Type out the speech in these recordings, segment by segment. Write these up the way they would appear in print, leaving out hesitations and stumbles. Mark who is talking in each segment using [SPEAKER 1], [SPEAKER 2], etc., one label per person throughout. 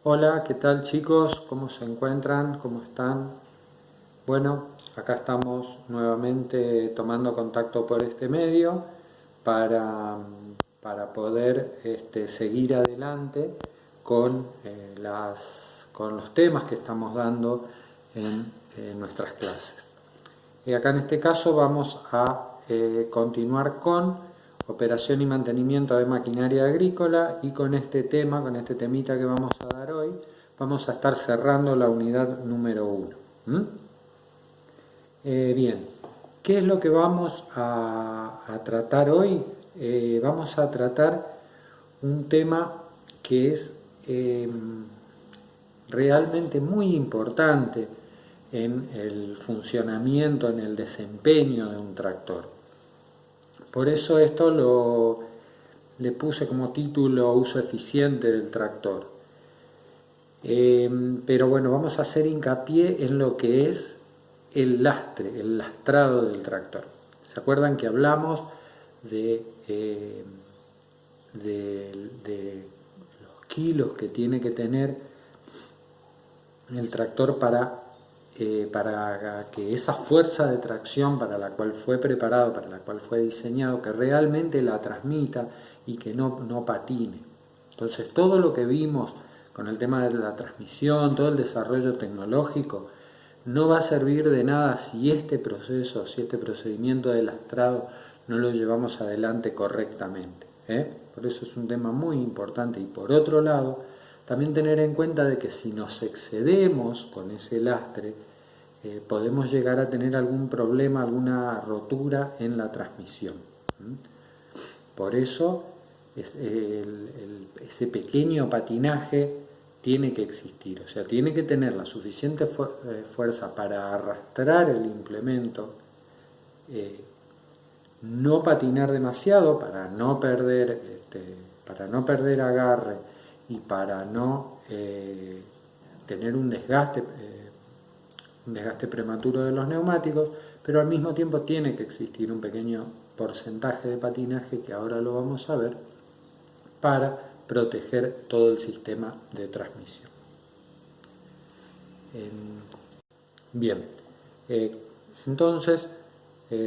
[SPEAKER 1] Hola, ¿qué tal chicos? ¿Cómo se encuentran? ¿Cómo están? Bueno, acá estamos nuevamente tomando contacto por este medio para, para poder seguir adelante con, con los temas que estamos dando en nuestras clases. Y acá en este caso vamos a continuar con operación y mantenimiento de maquinaria agrícola, y con este tema, con este temita que vamos a dar hoy, vamos a estar cerrando la unidad número 1. Bien, ¿qué es lo que vamos a tratar hoy? Vamos a tratar un tema que es realmente muy importante en el funcionamiento, en el desempeño de un tractor. Por eso le puse como título uso eficiente del tractor. Pero bueno, vamos a hacer hincapié en lo que es el lastre, el lastrado del tractor. ¿Se acuerdan que hablamos de los kilos que tiene que tener el tractor para que esa fuerza de tracción para la cual fue preparado, para la cual fue diseñado, que realmente la transmita y que no patine? Entonces todo lo que vimos con el tema de la transmisión, todo el desarrollo tecnológico, no va a servir de nada si este proceso, si este procedimiento de lastrado no lo llevamos adelante correctamente. Por eso es un tema muy importante. Y por otro lado, también tener en cuenta de que si nos excedemos con ese lastre, podemos llegar a tener algún problema, alguna rotura en la transmisión. Por eso ese pequeño patinaje tiene que existir, o sea, tiene que tener la suficiente fuerza para arrastrar el implemento, no patinar demasiado para no perder agarre y para no tener un desgaste prematuro de los neumáticos, pero al mismo tiempo tiene que existir un pequeño porcentaje de patinaje, que ahora lo vamos a ver, para proteger todo el sistema de transmisión. Bien, entonces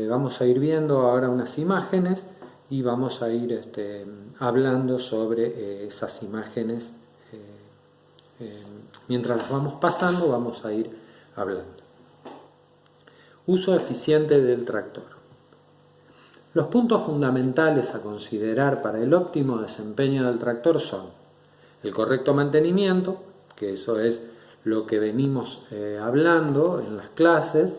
[SPEAKER 1] vamos a ir viendo ahora unas imágenes y vamos a ir hablando sobre esas imágenes. Mientras las vamos pasando, vamos a ir hablando. Uso eficiente del tractor. Los puntos fundamentales a considerar para el óptimo desempeño del tractor son el correcto mantenimiento, que eso es lo que venimos hablando en las clases.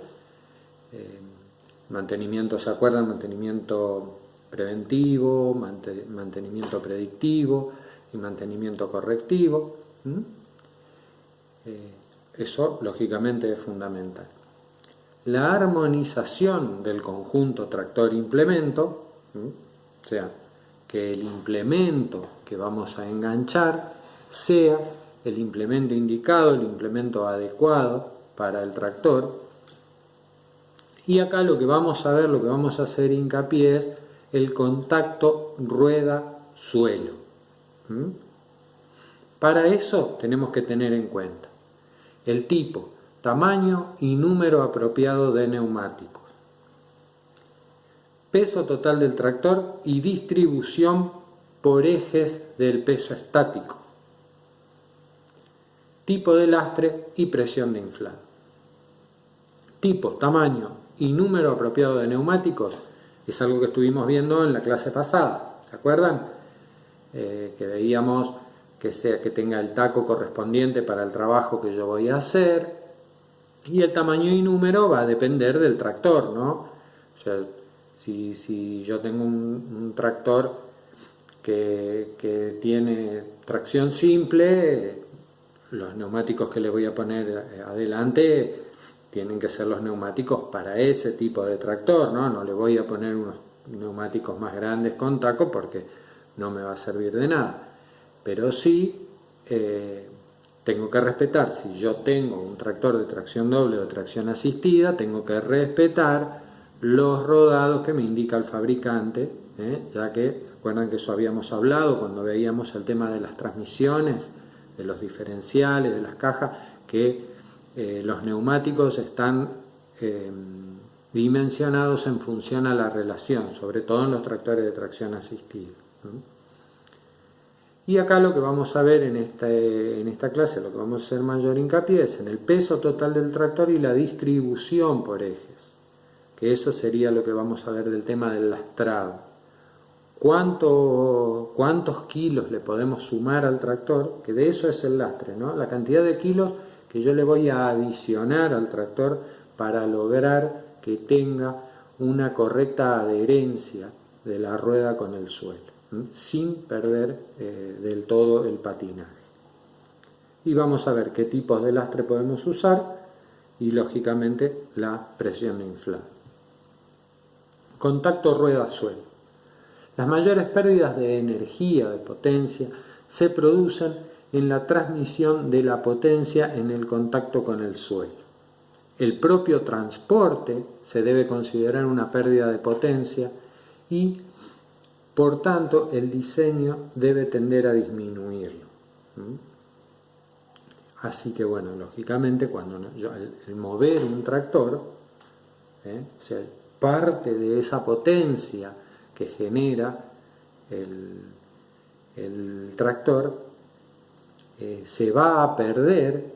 [SPEAKER 1] Mantenimiento, ¿se acuerdan? Mantenimiento preventivo, mantenimiento predictivo y mantenimiento correctivo. Eso lógicamente es fundamental. La armonización del conjunto tractor-implemento, o sea, que el implemento que vamos a enganchar sea el implemento indicado, el implemento adecuado para el tractor. Y acá lo que vamos a ver, lo que vamos a hacer hincapié es el contacto rueda-suelo. Para eso tenemos que tener en cuenta el tipo, tamaño y número apropiado de neumáticos, peso total del tractor y distribución por ejes del peso estático, tipo de lastre y presión de inflado. Tipo, tamaño y número apropiado de neumáticos es algo que estuvimos viendo en la clase pasada, ¿se acuerdan? Que veíamos que tenga el taco correspondiente para el trabajo que yo voy a hacer, y el tamaño y número va a depender del tractor, ¿no? O sea, si yo tengo un tractor que tiene tracción simple, los neumáticos que le voy a poner adelante tienen que ser los neumáticos para ese tipo de tractor, ¿no? No le voy a poner unos neumáticos más grandes con taco porque no me va a servir de nada. Pero sí tengo que respetar, si yo tengo un tractor de tracción doble o de tracción asistida, tengo que respetar los rodados que me indica el fabricante, ya que, recuerdan que eso habíamos hablado cuando veíamos el tema de las transmisiones de los diferenciales, de las cajas, que los neumáticos están dimensionados en función a la relación, sobre todo en los tractores de tracción asistida, ¿no? Y acá lo que vamos a ver en esta clase, lo que vamos a hacer mayor hincapié es en el peso total del tractor y la distribución por ejes, que eso sería lo que vamos a ver del tema del lastrado. ¿Cuántos kilos le podemos sumar al tractor? Que de eso es el lastre, ¿no? La cantidad de kilos que yo le voy a adicionar al tractor para lograr que tenga una correcta adherencia de la rueda con el suelo, sin perder del todo el patinaje. Y vamos a ver qué tipos de lastre podemos usar y lógicamente la presión inflada. Contacto rueda-suelo. Las mayores pérdidas de energía, de potencia, se producen en la transmisión de la potencia en el contacto con el suelo. El propio transporte se debe considerar una pérdida de potencia y, por tanto, el diseño debe tender a disminuirlo. Así que, bueno, lógicamente, cuando el mover un tractor, o sea, parte de esa potencia que genera el tractor se va a perder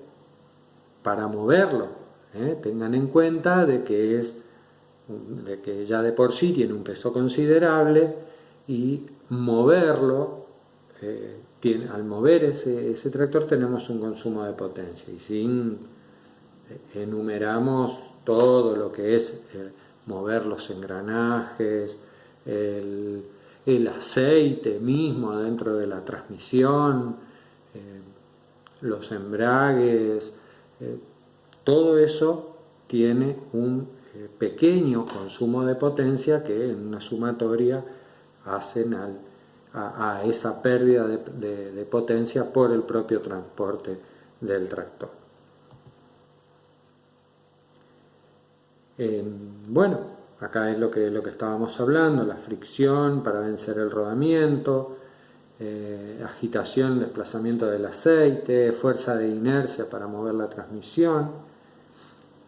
[SPEAKER 1] para moverlo. Tengan en cuenta de que ya de por sí tiene un peso considerable y moverlo, al mover ese tractor tenemos un consumo de potencia, y si enumeramos todo lo que es mover los engranajes, el aceite mismo dentro de la transmisión, los embragues, todo eso tiene un pequeño consumo de potencia que en una sumatoria hacen a esa pérdida de potencia por el propio transporte del tractor. Bueno, acá es lo que estábamos hablando, la fricción para vencer el rodamiento, agitación, desplazamiento del aceite, fuerza de inercia para mover la transmisión,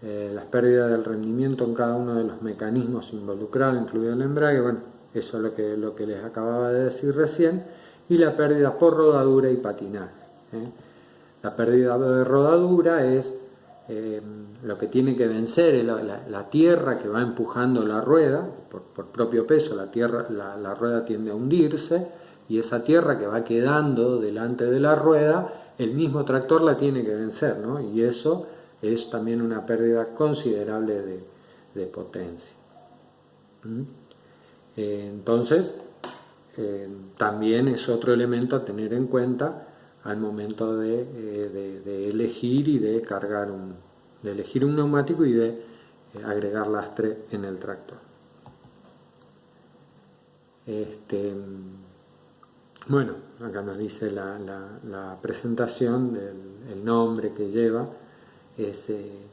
[SPEAKER 1] las pérdidas del rendimiento en cada uno de los mecanismos involucrados, incluido el embrague, bueno, eso es lo que les acababa de decir recién, y la pérdida por rodadura y patinaje. La pérdida de rodadura es lo que tiene que vencer la tierra que va empujando la rueda, por propio peso la rueda tiende a hundirse, y esa tierra que va quedando delante de la rueda, el mismo tractor la tiene que vencer, ¿no? Y eso es también una pérdida considerable de potencia. Entonces, también es otro elemento a tener en cuenta al momento de elegir y de cargar de elegir un neumático y de agregar lastre en el tractor. Bueno, acá nos dice la presentación del nombre que lleva ese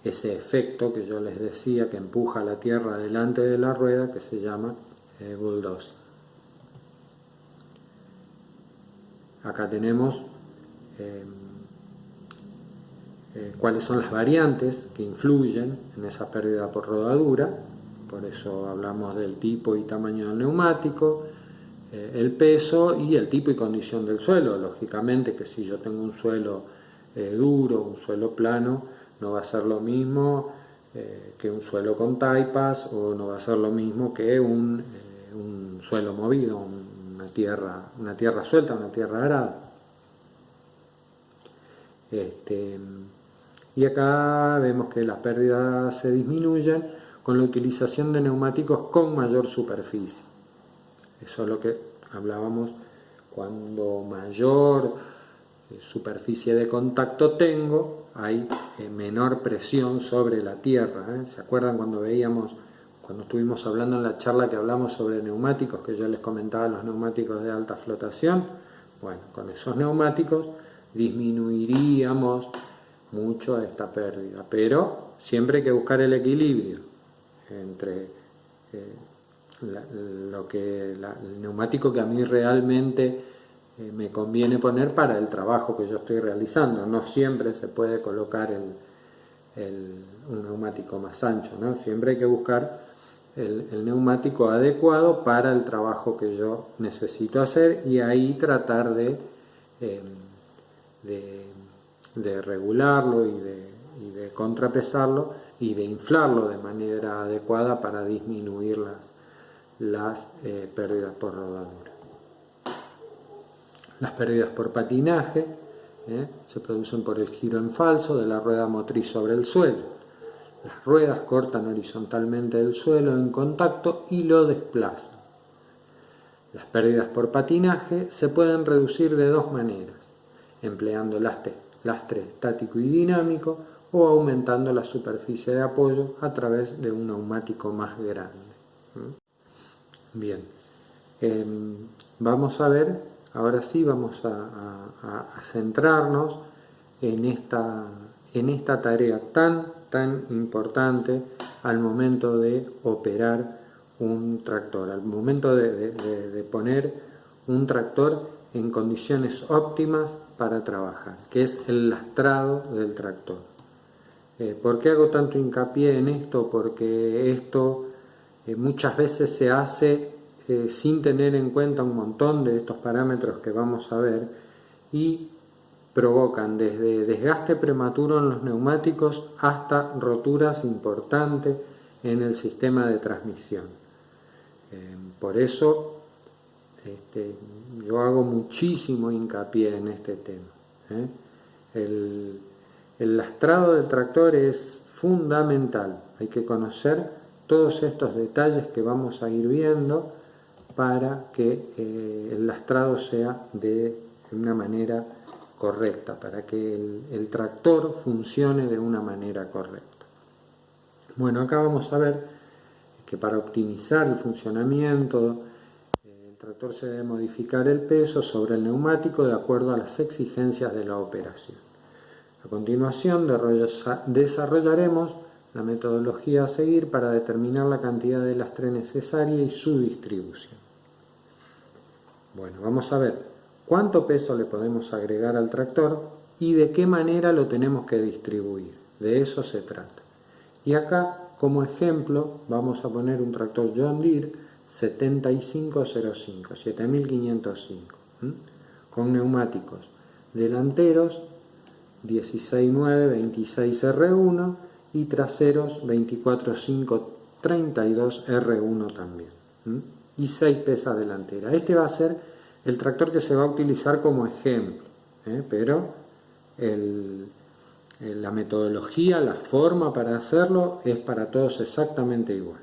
[SPEAKER 1] efecto que yo les decía que empuja la tierra delante de la rueda, que se llama bulldozer. Acá tenemos cuáles son las variantes que influyen en esa pérdida por rodadura, por eso hablamos del tipo y tamaño del neumático, el peso y el tipo y condición del suelo. Lógicamente que si yo tengo un suelo duro, un suelo plano, no va a ser lo mismo que un suelo con taipas, o no va a ser lo mismo que un suelo movido, una tierra suelta, una tierra arada. Y acá vemos que las pérdidas se disminuyen con la utilización de neumáticos con mayor superficie. Eso es lo que hablábamos, cuando mayor superficie de contacto tengo, hay menor presión sobre la tierra. ¿Se acuerdan cuando estuvimos hablando en la charla que hablamos sobre neumáticos, que yo les comentaba los neumáticos de alta flotación? Bueno, con esos neumáticos disminuiríamos mucho esta pérdida, pero siempre hay que buscar el equilibrio entre el neumático que a mí realmente me conviene poner para el trabajo que yo estoy realizando. No siempre se puede colocar un neumático más ancho, ¿no? Siempre hay que buscar el neumático adecuado para el trabajo que yo necesito hacer, y ahí tratar de regularlo y de contrapesarlo y de inflarlo de manera adecuada para disminuir las pérdidas por rodadura. Las pérdidas por patinaje se producen por el giro en falso de la rueda motriz sobre el suelo. Las ruedas cortan horizontalmente el suelo en contacto y lo desplazan. Las pérdidas por patinaje se pueden reducir de dos maneras: empleando lastre estático y dinámico, o aumentando la superficie de apoyo a través de un neumático más grande. Bien, vamos a ver, ahora sí vamos a centrarnos en esta tarea tan importante al momento de operar un tractor, al momento de poner un tractor en condiciones óptimas para trabajar, que es el lastrado del tractor. ¿Por qué hago tanto hincapié en esto? Porque esto muchas veces se hace sin tener en cuenta un montón de estos parámetros que vamos a ver, y provocan desde desgaste prematuro en los neumáticos hasta roturas importantes en el sistema de transmisión. Por eso yo hago muchísimo hincapié en este tema. El lastrado del tractor es fundamental. Hay que conocer todos estos detalles que vamos a ir viendo para que el lastrado sea de una manera correcta, para que el tractor funcione de una manera correcta. Bueno, acá vamos a ver que para optimizar el funcionamiento el tractor se debe modificar el peso sobre el neumático de acuerdo a las exigencias de la operación. A continuación desarrollaremos la metodología a seguir para determinar la cantidad de lastre necesaria y su distribución. Bueno, vamos a ver cuánto peso le podemos agregar al tractor y de qué manera lo tenemos que distribuir. De eso se trata. Y acá, como ejemplo, vamos a poner un tractor John Deere 7505, con neumáticos delanteros 16.9 26R1 y traseros 24.532R1 también, y 6 pesas delanteras. Este va a ser el tractor que se va a utilizar como ejemplo, pero la metodología, la forma para hacerlo es para todos exactamente igual.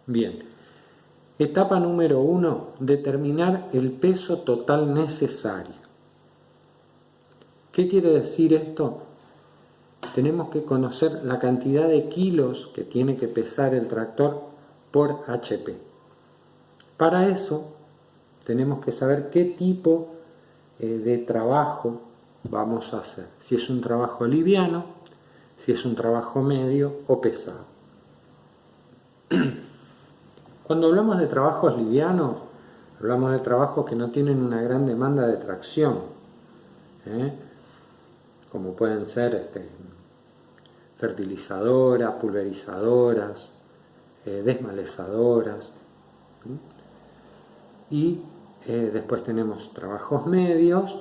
[SPEAKER 1] Bien, etapa número 1, determinar el peso total necesario. ¿Qué quiere decir esto? Tenemos que conocer la cantidad de kilos que tiene que pesar el tractor por HP. Para eso tenemos que saber qué tipo de trabajo vamos a hacer. Si es un trabajo liviano, si es un trabajo medio o pesado. Cuando hablamos de trabajos livianos, hablamos de trabajos que no tienen una gran demanda de tracción, como pueden ser fertilizadoras, pulverizadoras, desmalezadoras. Y después tenemos trabajos medios,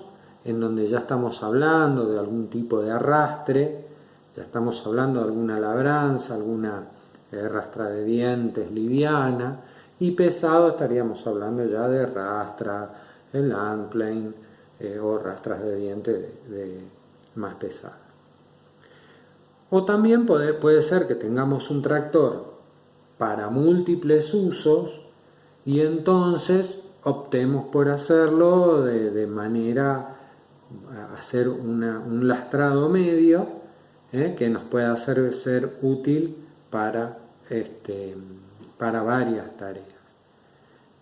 [SPEAKER 1] en donde ya estamos hablando de algún tipo de arrastre, ya estamos hablando de alguna labranza, alguna rastra de dientes liviana, y pesado estaríamos hablando ya de rastra, el landplane o rastras de dientes más pesadas. O también puede ser que tengamos un tractor para múltiples usos y entonces optemos por hacerlo de manera a hacer un lastrado medio que nos pueda ser útil para varias tareas.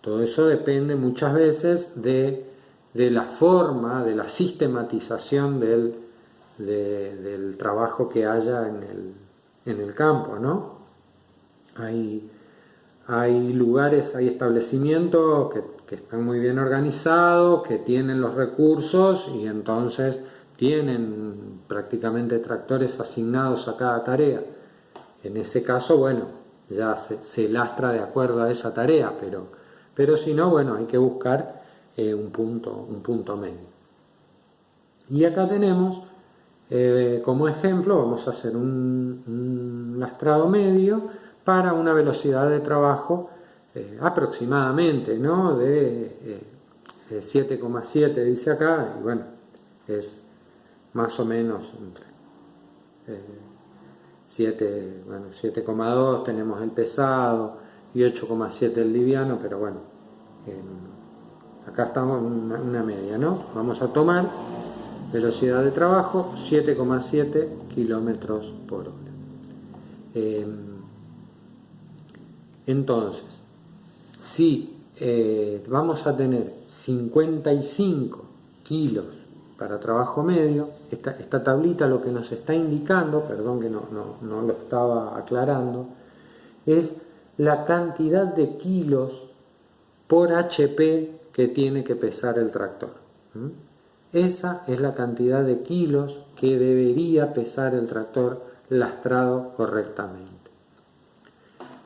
[SPEAKER 1] Todo eso depende muchas veces de la forma, de la sistematización del trabajo que haya en el campo, ¿no? Hay Hay lugares, hay establecimientos que están muy bien organizados, que tienen los recursos y entonces tienen prácticamente tractores asignados a cada tarea. En ese caso, bueno, ya se lastra de acuerdo a esa tarea, pero si no, bueno, hay que buscar un punto medio. Y acá tenemos, como ejemplo, vamos a hacer un lastrado medio para una velocidad de trabajo aproximadamente, ¿no? De 7,7 dice acá, y bueno, es más o menos entre 7,2 tenemos el pesado y 8,7 el liviano, pero bueno, acá estamos en una media, ¿no? Vamos a tomar velocidad de trabajo 7,7 kilómetros por hora. Entonces, si vamos a tener 55 kilos para trabajo medio, esta tablita lo que nos está indicando, perdón que no lo estaba aclarando, es la cantidad de kilos por HP que tiene que pesar el tractor. Esa es la cantidad de kilos que debería pesar el tractor lastrado correctamente.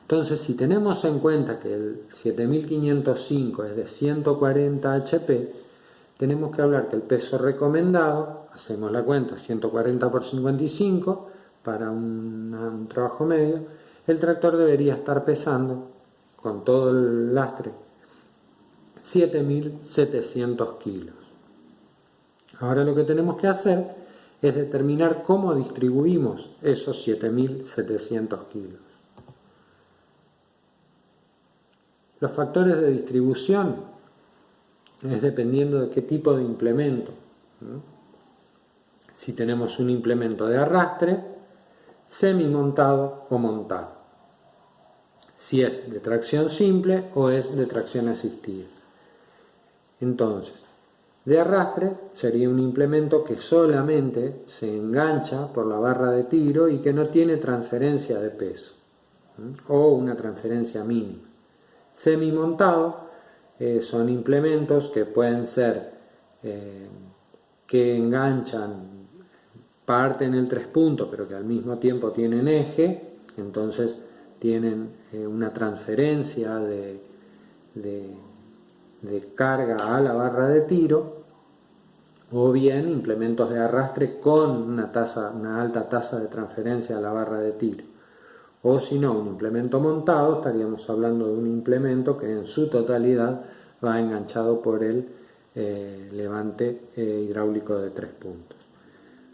[SPEAKER 1] Entonces, si tenemos en cuenta que el 7505 es de 140 HP, tenemos que hablar que el peso recomendado, hacemos la cuenta, 140 por 55 para un trabajo medio, el tractor debería estar pesando, con todo el lastre, 7.700 kilos. Ahora lo que tenemos que hacer es determinar cómo distribuimos esos 7.700 kilos. Los factores de distribución es dependiendo de qué tipo de implemento. Si tenemos un implemento de arrastre, semimontado o montado. Si es de tracción simple o es de tracción asistida. Entonces, de arrastre sería un implemento que solamente se engancha por la barra de tiro y que no tiene transferencia de peso o una transferencia mínima. Semimontado son implementos que pueden ser que enganchan parte en el 3 puntos pero que al mismo tiempo tienen eje, entonces tienen una transferencia de carga a la barra de tiro, o bien implementos de arrastre con una alta tasa de transferencia a la barra de tiro. O si no, un implemento montado, estaríamos hablando de un implemento que en su totalidad va enganchado por el levante hidráulico de 3 puntos.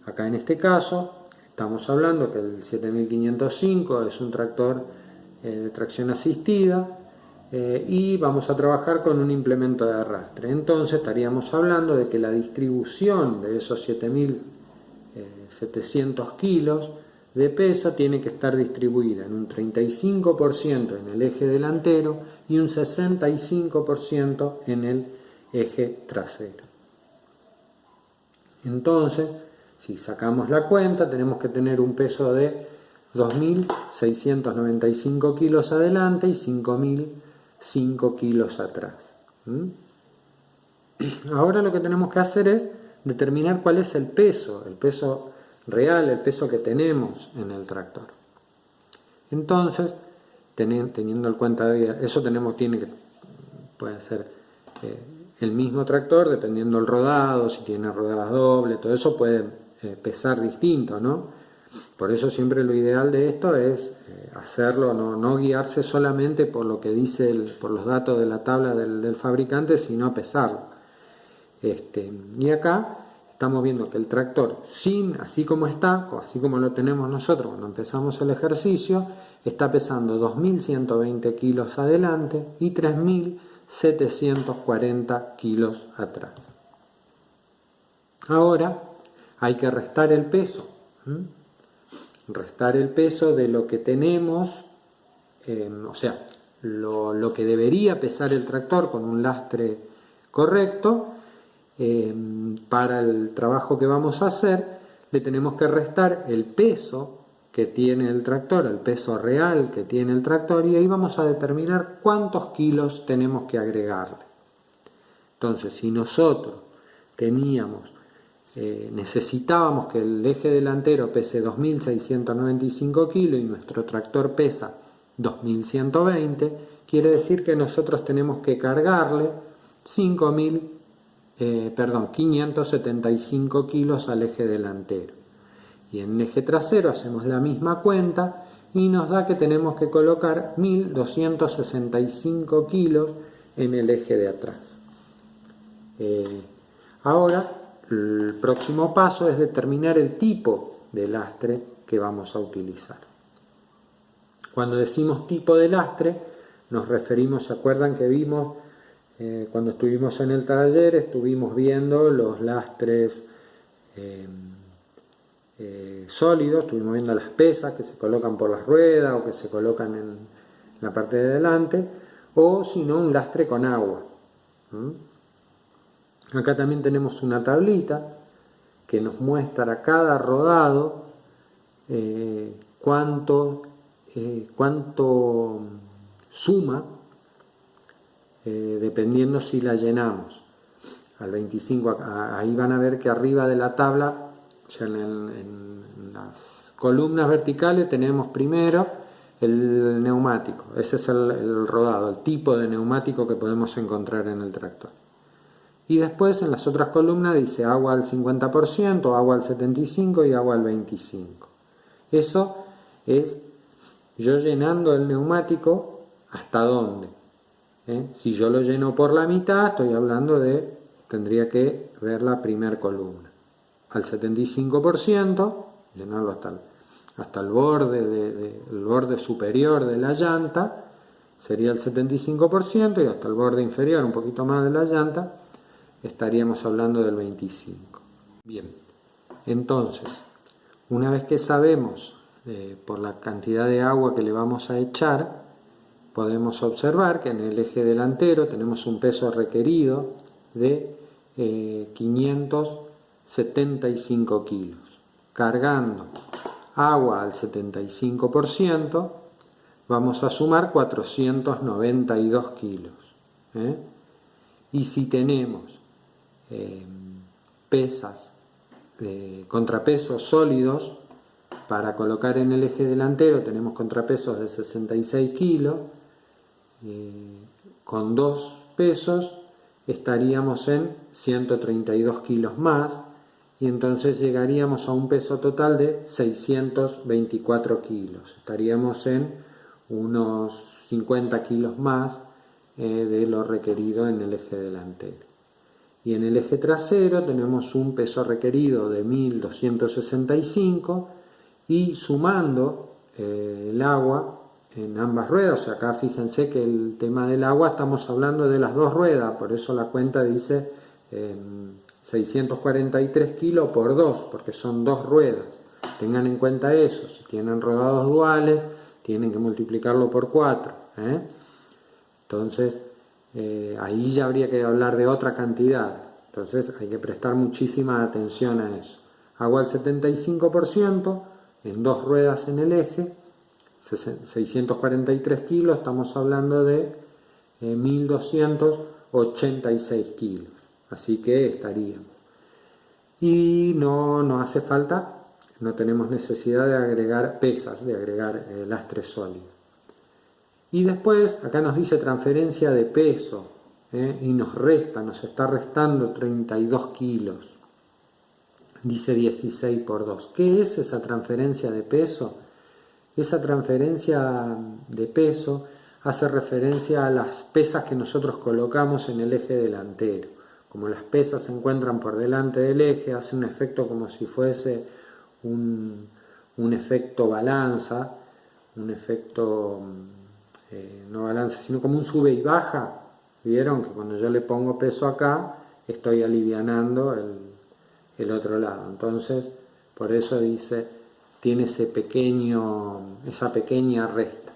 [SPEAKER 1] Acá en este caso estamos hablando que el 7505 es un tractor de tracción asistida y vamos a trabajar con un implemento de arrastre. Entonces estaríamos hablando de que la distribución de esos 7.700 kilos de peso tiene que estar distribuida en un 35% en el eje delantero y un 65% en el eje trasero. Entonces, si sacamos la cuenta, tenemos que tener un peso de 2.695 kilos adelante y 5.005 kilos atrás. Ahora lo que tenemos que hacer es determinar cuál es el peso real, el peso que tenemos en el tractor. Entonces, teniendo en cuenta eso, puede ser el mismo tractor, dependiendo del rodado, si tiene ruedas dobles, todo eso puede pesar distinto, ¿no? Por eso siempre lo ideal de esto es hacerlo, no guiarse solamente por lo que dice por los datos de la tabla del fabricante, sino pesarlo. Y acá estamos viendo que el tractor, así como lo tenemos nosotros cuando empezamos el ejercicio, está pesando 2.120 kilos adelante y 3.740 kilos atrás. Ahora hay que restar el peso. Restar el peso de lo que tenemos, o sea, lo que debería pesar el tractor con un lastre correcto. Para el trabajo que vamos a hacer, le tenemos que restar el peso que tiene el tractor, el peso real que tiene el tractor, y ahí vamos a determinar cuántos kilos tenemos que agregarle. Entonces, si nosotros necesitábamos que el eje delantero pese 2.695 kilos y nuestro tractor pesa 2.120, quiere decir que nosotros tenemos que cargarle 575 kilos al eje delantero. Y en el eje trasero hacemos la misma cuenta y nos da que tenemos que colocar 1.265 kilos en el eje de atrás. Ahora, el próximo paso es determinar el tipo de lastre que vamos a utilizar. Cuando decimos tipo de lastre, nos referimos, ¿se acuerdan que vimos cuando estuvimos en el taller? Estuvimos viendo los lastres sólidos, estuvimos viendo las pesas que se colocan por las ruedas o que se colocan en la parte de delante, o si no, un lastre con agua. Acá también tenemos una tablita que nos muestra cada rodado cuánto suma, dependiendo si la llenamos. Al 25, ahí van a ver que arriba de la tabla, o sea, en las columnas verticales, tenemos primero el neumático. Ese es el rodado, el tipo de neumático que podemos encontrar en el tractor. Y después en las otras columnas dice agua al 50%, agua al 75% y agua al 25%. Eso es yo llenando el neumático hasta dónde. Si yo lo lleno por la mitad, estoy hablando tendría que ver la primera columna. Al 75%, llenarlo hasta el borde superior de la llanta, sería el 75%, y hasta el borde inferior, un poquito más de la llanta, estaríamos hablando del 25%. Bien, entonces, una vez que sabemos por la cantidad de agua que le vamos a echar, podemos observar que en el eje delantero tenemos un peso requerido de 575 kilos. Cargando agua al 75%, vamos a sumar 492 kilos. Y si tenemos contrapesos sólidos para colocar en el eje delantero, tenemos contrapesos de 66 kilos, con dos pesos estaríamos en 132 kilos más, y entonces llegaríamos a un peso total de 624 kilos. Estaríamos en unos 50 kilos más de lo requerido en el eje delantero. Y en el eje trasero tenemos un peso requerido de 1.265, y sumando el agua en ambas ruedas, o sea, acá fíjense que el tema del agua estamos hablando de las dos ruedas, por eso la cuenta dice 643 kilos por 2, porque son dos ruedas. Tengan en cuenta eso, si tienen rodados duales, tienen que multiplicarlo por 4. Entonces, ahí ya habría que hablar de otra cantidad. Entonces, hay que prestar muchísima atención a eso. Agua al 75%, en dos ruedas en el eje, 643 kilos, estamos hablando de 1.286 kilos. Así que estaríamos. Y no hace falta, no tenemos necesidad de agregar pesas, de agregar lastre sólido. Y después, acá nos dice transferencia de peso, y nos está restando 32 kilos. Dice 16 por 2. ¿Qué es esa transferencia de peso? Esa transferencia de peso hace referencia a las pesas que nosotros colocamos en el eje delantero. Como las pesas se encuentran por delante del eje, hace un efecto como si fuese un efecto balanza, un efecto no balanza, sino como un sube y baja. ¿Vieron? Que cuando yo le pongo peso acá, estoy alivianando el otro lado. Entonces, por eso dice, tiene esa pequeña resta.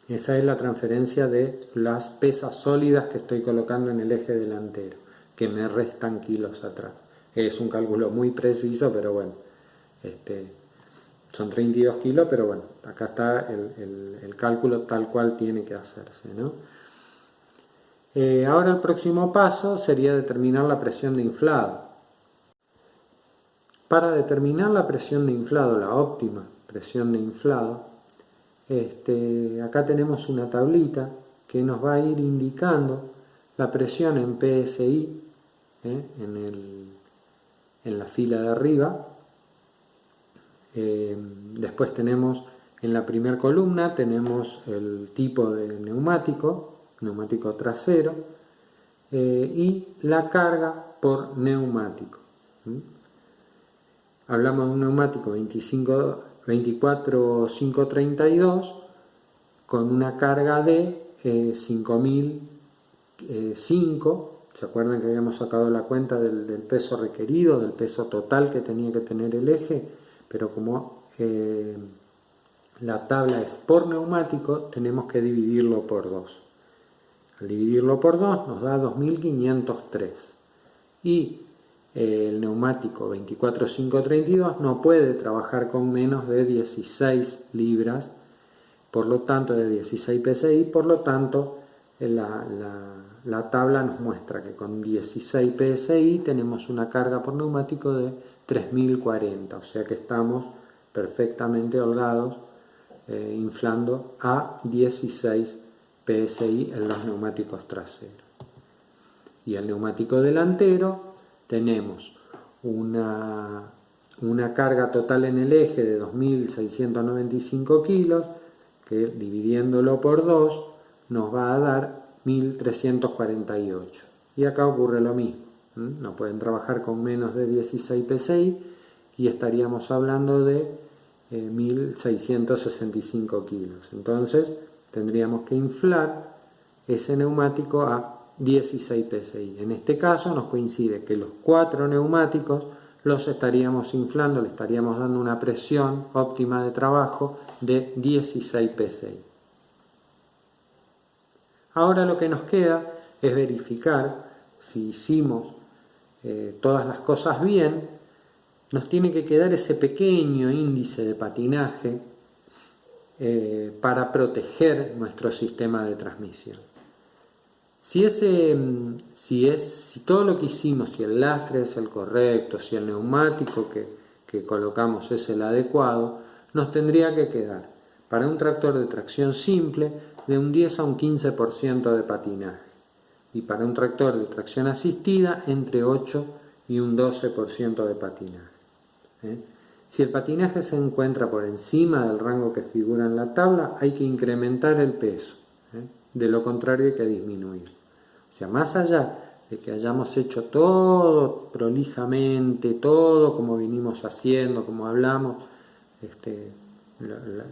[SPEAKER 1] Esa es la transferencia de las pesas sólidas que estoy colocando en el eje delantero, que me restan kilos atrás. Es un cálculo muy preciso, pero bueno, son 32 kilos, pero bueno, acá está el cálculo tal cual tiene que hacerse, ¿no? Ahora el próximo paso sería determinar la presión de inflado. Para determinar la presión de inflado, la óptima presión de inflado, acá tenemos una tablita que nos va a ir indicando la presión en PSI, en la fila de arriba. Después tenemos en la primera columna tenemos el tipo de neumático trasero, y la carga por neumático. Hablamos de un neumático 24532 con una carga de 5005. ¿Se acuerdan que habíamos sacado la cuenta del peso requerido, del peso total que tenía que tener el eje? Pero como la tabla es por neumático, tenemos que dividirlo por 2. Al dividirlo por 2 nos da 2503. Y el neumático 24532 no puede trabajar con menos de 16 libras, por lo tanto de 16 psi, por lo tanto la tabla nos muestra que con 16 psi tenemos una carga por neumático de 3040, o sea que estamos perfectamente holgados inflando a 16 psi en los neumáticos traseros. Y el neumático delantero tenemos una carga total en el eje de 2695 kilos, que dividiéndolo por 2 nos va a dar 1348. Y acá ocurre lo mismo, no pueden trabajar con menos de 16 psi y estaríamos hablando de 1665 kilos. Entonces tendríamos que inflar ese neumático a 16 psi. En este caso nos coincide que los 4 neumáticos los estaríamos inflando, le estaríamos dando una presión óptima de trabajo de 16 psi. Ahora lo que nos queda es verificar si hicimos todas las cosas bien. Nos tiene que quedar ese pequeño índice de patinaje para proteger nuestro sistema de transmisión. Si todo lo que hicimos, si el lastre es el correcto, si el neumático que colocamos es el adecuado, nos tendría que quedar para un tractor de tracción simple de un 10 a un 15% de patinaje, y para un tractor de tracción asistida entre 8 y un 12% de patinaje. Si el patinaje se encuentra por encima del rango que figura en la tabla, hay que incrementar el peso, de lo contrario hay que disminuir. O sea, más allá de que hayamos hecho todo prolijamente, todo como vinimos haciendo, como hablamos,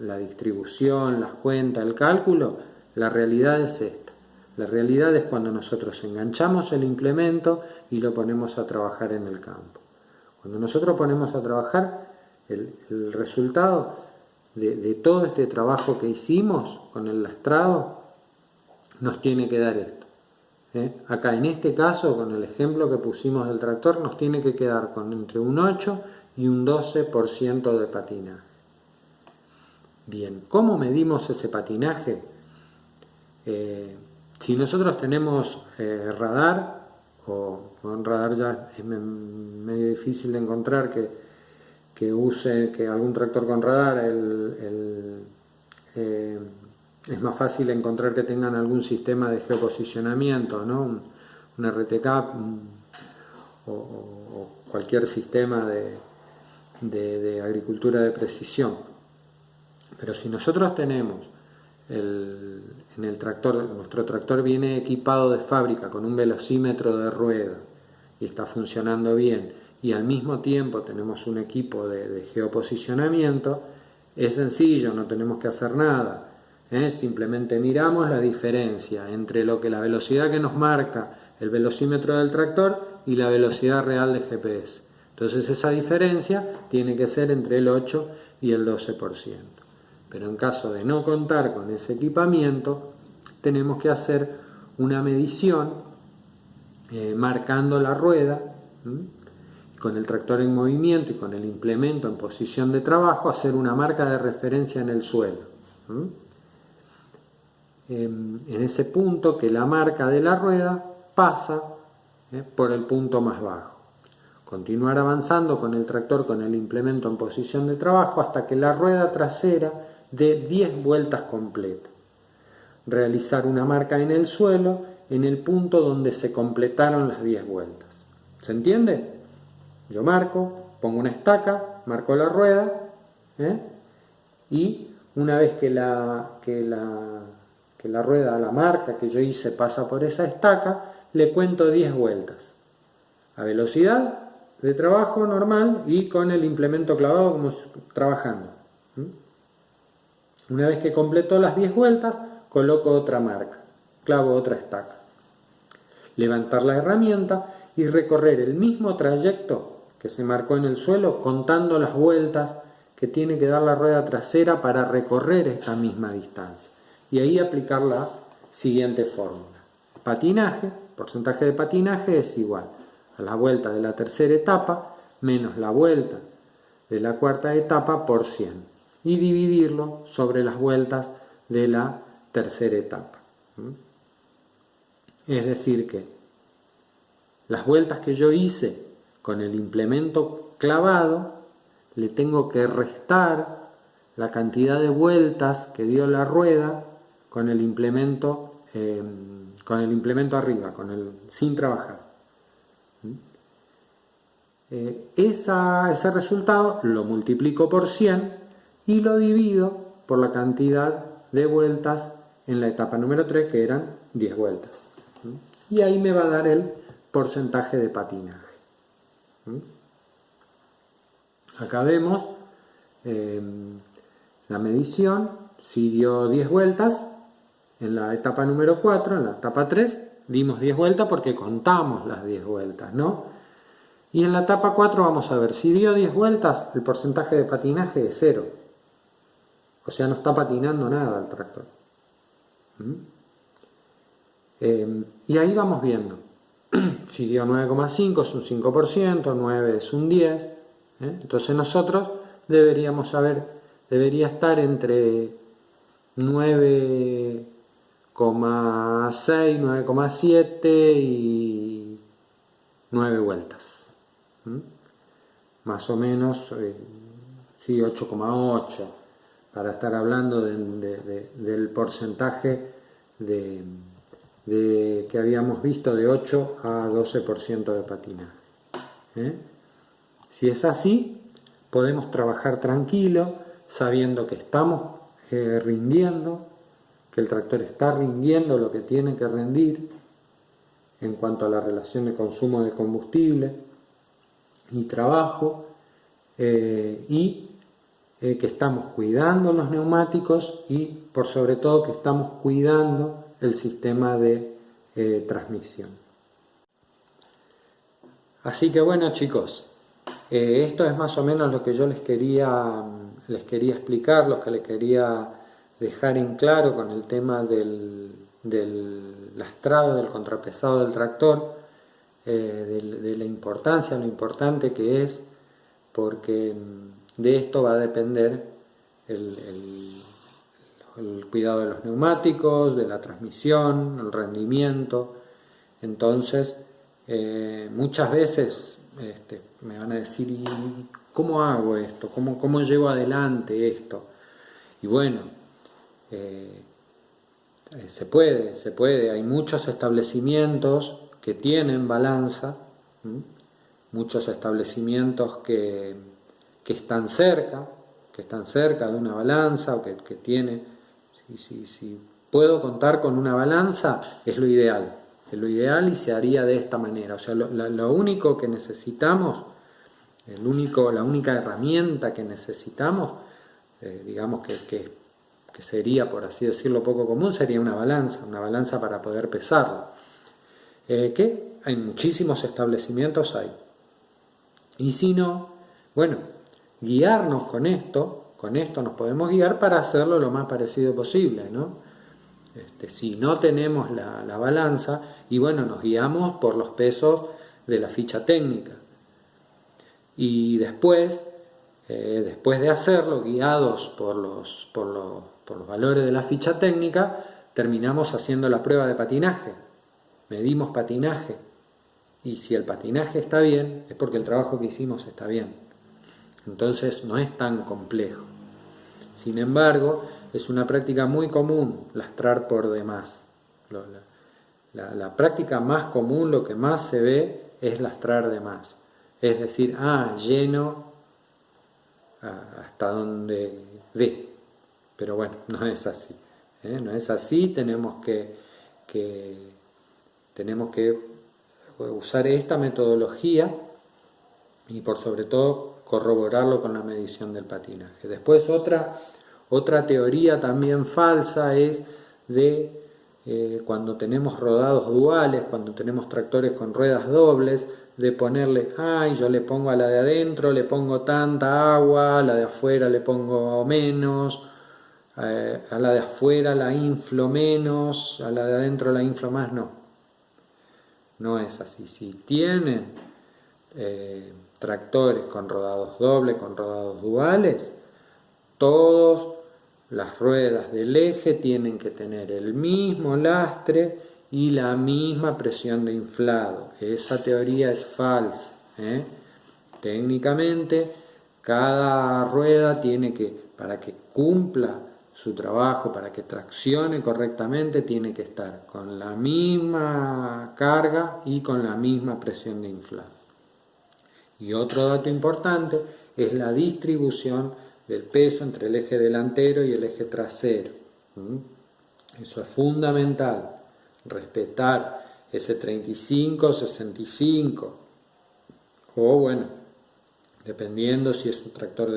[SPEAKER 1] la distribución, las cuentas, el cálculo, la realidad es esta. La realidad es cuando nosotros enganchamos el implemento y lo ponemos a trabajar en el campo. Cuando nosotros ponemos a trabajar, el resultado de todo este trabajo que hicimos con el lastrado nos tiene que dar esto. Acá en este caso, con el ejemplo que pusimos del tractor, nos tiene que quedar con entre un 8 y un 12% de patinaje. Bien, ¿cómo medimos ese patinaje? Si nosotros tenemos radar, o en radar ya es medio difícil de encontrar que algún tractor con radar, es más fácil encontrar que tengan algún sistema de geoposicionamiento, ¿no? Un RTK o cualquier sistema de agricultura de precisión. Pero si nosotros tenemos en el tractor, nuestro tractor viene equipado de fábrica con un velocímetro de rueda y está funcionando bien, y al mismo tiempo tenemos un equipo de geoposicionamiento, es sencillo, no tenemos que hacer nada. Simplemente miramos la diferencia entre lo que la velocidad que nos marca el velocímetro del tractor y la velocidad real de GPS. Entonces esa diferencia tiene que ser entre el 8 y el 12%. Pero en caso de no contar con ese equipamiento, tenemos que hacer una medición marcando la rueda. con el tractor en movimiento y con el implemento en posición de trabajo, hacer una marca de referencia en el suelo. En ese punto que la marca de la rueda pasa por el punto más bajo. Continuar avanzando con el tractor con el implemento en posición de trabajo hasta que la rueda trasera dé 10 vueltas completas. Realizar una marca en el suelo en el punto donde se completaron las 10 vueltas. ¿Se entiende? Yo marco, pongo una estaca, marco la rueda y una vez que la rueda, la marca que yo hice pasa por esa estaca, le cuento 10 vueltas a velocidad de trabajo normal y con el implemento clavado como trabajando. Una vez que completó las 10 vueltas, coloco otra marca, clavo otra estaca. Levantar la herramienta y recorrer el mismo trayecto que se marcó en el suelo, contando las vueltas que tiene que dar la rueda trasera para recorrer esta misma distancia. Y ahí aplicar la siguiente fórmula. Patinaje, porcentaje de patinaje es igual a la vuelta de la tercera etapa menos la vuelta de la cuarta etapa por 100 y dividirlo sobre las vueltas de la tercera etapa. Es decir que las vueltas que yo hice con el implemento clavado le tengo que restar la cantidad de vueltas que dio la rueda con el implemento arriba, sin trabajar. Ese resultado lo multiplico por 100 y lo divido por la cantidad de vueltas en la etapa número 3, que eran 10 vueltas. Y ahí me va a dar el porcentaje de patinaje. Acá vemos la medición. Si dio 10 vueltas en la etapa número 4, en la etapa 3 dimos 10 vueltas porque contamos las 10 vueltas, ¿no? Y en la etapa 4 vamos a ver, si dio 10 vueltas, el porcentaje de patinaje es 0. O sea, no está patinando nada el tractor. Y ahí vamos viendo. Si dio 9,5 es un 5%, 9 es un 10%. Entonces nosotros debería estar entre 9,6, 9,7 y 9 vueltas. Más o menos, sí, 8,8, para estar hablando del porcentaje que habíamos visto de 8 a 12% de patinaje. Si es así, podemos trabajar tranquilo, sabiendo que estamos rindiendo, que el tractor está rindiendo lo que tiene que rendir en cuanto a la relación de consumo de combustible y trabajo, y que estamos cuidando los neumáticos y por sobre todo que estamos cuidando el sistema de transmisión. Así que bueno, chicos, esto es más o menos lo que yo les quería explicar, lo que les quería dejar en claro con el tema del lastrado, del contrapesado del tractor, de la importancia, lo importante que es, porque de esto va a depender el cuidado de los neumáticos, de la transmisión, el rendimiento. Entonces, muchas veces me van a decir, ¿y cómo hago esto? ¿Cómo llevo adelante esto? Y bueno, se puede. Hay muchos establecimientos que tienen balanza, muchos establecimientos que están cerca de una balanza, o que tiene, si puedo contar con una balanza, es lo ideal y se haría de esta manera. O sea, lo único que necesitamos, la única herramienta que necesitamos, digamos que sería, por así decirlo, poco común, sería una balanza para poder pesarlo. Que hay muchísimos establecimientos ahí. Y si no, bueno, guiarnos con esto nos podemos guiar para hacerlo lo más parecido posible, ¿no? Si no tenemos la balanza, y bueno, nos guiamos por los pesos de la ficha técnica. Y después de hacerlo, guiados por los valores de la ficha técnica, terminamos haciendo la prueba de patinaje. Medimos patinaje. Y si el patinaje está bien, es porque el trabajo que hicimos está bien. Entonces no es tan complejo. Sin embargo, es una práctica muy común lastrar por demás. La práctica más común, lo que más se ve, es lastrar de más. Es decir, lleno hasta donde dé. Pero bueno, no es así. No es así, tenemos que usar esta metodología y por sobre todo corroborarlo con la medición del patinaje. Después otra teoría también falsa es de cuando tenemos rodados duales, cuando tenemos tractores con ruedas dobles, de ponerle, yo le pongo a la de adentro, le pongo tanta agua, a la de afuera le pongo menos, a la de afuera la inflo menos, a la de adentro la inflo más. No es así. Si tienen tractores con rodados dobles, con rodados duales, todas las ruedas del eje tienen que tener el mismo lastre y la misma presión de inflado. Esa teoría es falsa. Técnicamente, cada rueda tiene que, para que cumpla su trabajo, para que traccione correctamente, tiene que estar con la misma carga y con la misma presión de inflado. Y otro dato importante es la distribución del peso entre el eje delantero y el eje trasero. Eso es fundamental, respetar ese 35-65, o bueno, dependiendo si es un tractor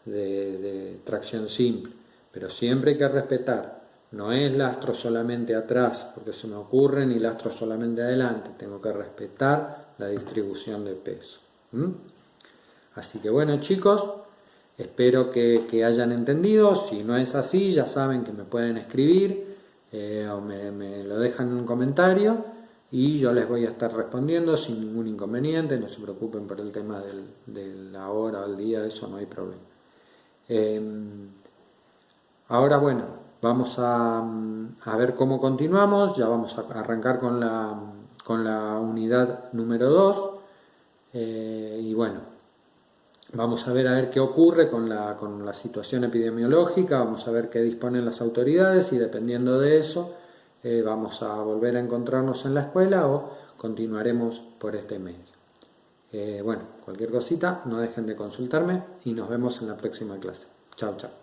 [SPEAKER 1] de tracción simple, pero siempre hay que respetar. No es lastro solamente atrás, porque se me ocurre, ni lastro solamente adelante. Tengo que respetar la distribución de peso. Así que bueno, chicos, espero que hayan entendido. Si no es así, ya saben que me pueden escribir o me lo dejan en un comentario y yo les voy a estar respondiendo sin ningún inconveniente. No se preocupen por el tema de la hora o el día, eso no hay problema. Ahora bueno, vamos a ver cómo continuamos. Ya vamos a arrancar con la unidad número 2 y bueno, vamos a ver qué ocurre con la situación epidemiológica, vamos a ver qué disponen las autoridades y dependiendo de eso vamos a volver a encontrarnos en la escuela o continuaremos por este medio. Bueno, cualquier cosita, no dejen de consultarme y nos vemos en la próxima clase. Chao, chao.